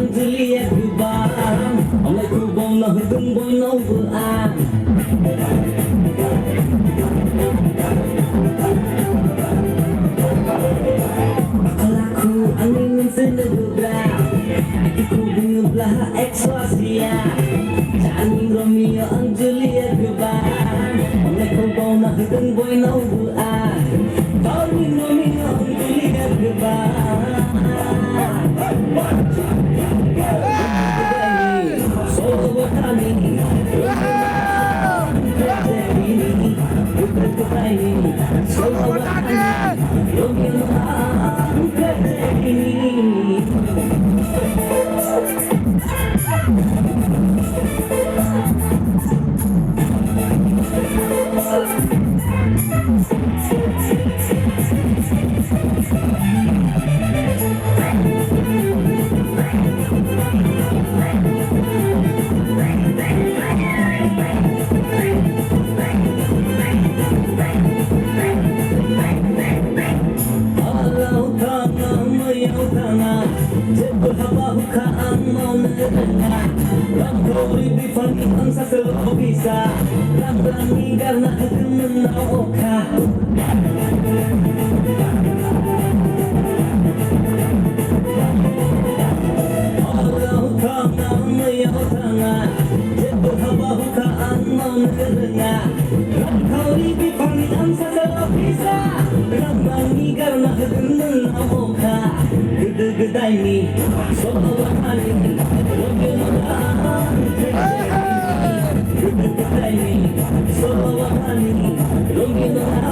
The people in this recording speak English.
Julia Kuban Oleh kubong na hudung boy no buan Akalaku angin senegubra Aku bingebelah eksosia Angin Romeo ang Julia Kuban Oleh kubong na hudung boy no buan Angin Romeo ang Julia Kuban Long